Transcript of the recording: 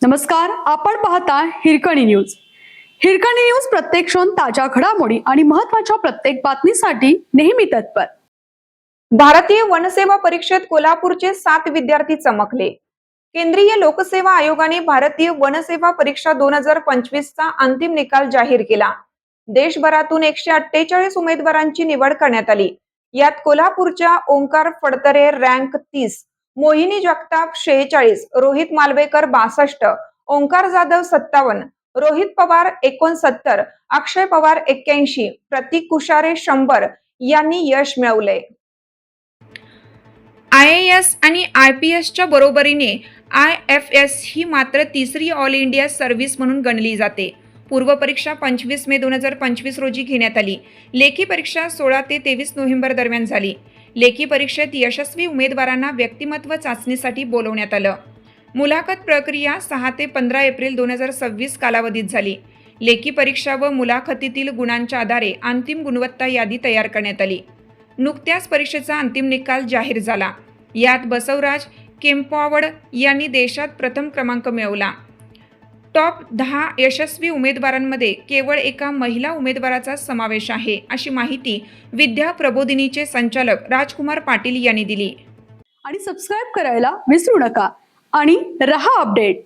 नमस्कार, आपण पाहता हिरकणी न्यूज. हिरकणी न्यूज प्रत्येक क्षण ताज्या घडामोडी आणि महत्त्वाच्या प्रत्येक बातमीसाठी नेहमी तत्पर. भारतीय वनसेवा परीक्षेत कोल्हापूरचे 7 विद्यार्थी चमकले. केंद्रीय लोकसेवा आयोगाने भारतीय वनसेवा परीक्षा 2025 चा अंतिम निकाल जाहीर केला. देशभरातून 148 उमेदवारांची निवड करण्यात आली. यात कोल्हापूरच्या ओंकार फडतरे रँक 30, मोहिनी जगताप 46, रोहित मालवेकर 62, ओंकार जाधव 57, रोहित पवार 69, अक्षय पवार 81, प्रतीक कुशारे 100 यांनी यश मिळवले. IAS आणि IPSच्या बरोबरीने IFS ही मात्र तिसरी ऑल इंडिया सर्व्हिस म्हणून गणली जाते. पूर्व परीक्षा 25 मे 2025 रोजी घेण्यात आली. लेखी परीक्षा 16 ते 23 नोव्हेंबर दरम्यान झाली. लेखी परीक्षेत यशस्वी उमेदवारांना व्यक्तिमत्व चाचणीसाठी बोलवण्यात आलं. मुलाखत प्रक्रिया 6 ते 15 एप्रिल 2026 कालावधीत झाली. लेखी परीक्षा व मुलाखतीतील गुणांच्या आधारे अंतिम गुणवत्ता यादी तयार करण्यात आली. नुकत्याच परीक्षेचा अंतिम निकाल जाहीर झाला. यात बसवराज केंपावड यांनी देशात प्रथम क्रमांक मिळवला. टॉप 10 यशस्वी उमेदवारांमध्ये केवळ एका महिला उमेदवाराचा समावेश आहे, अशी माहिती विद्या प्रबोधिनीचे संचालक राजकुमार पाटील यांनी दिली. आणि सबस्क्राइब करायला विसरू नका आणि रहा अपडेट.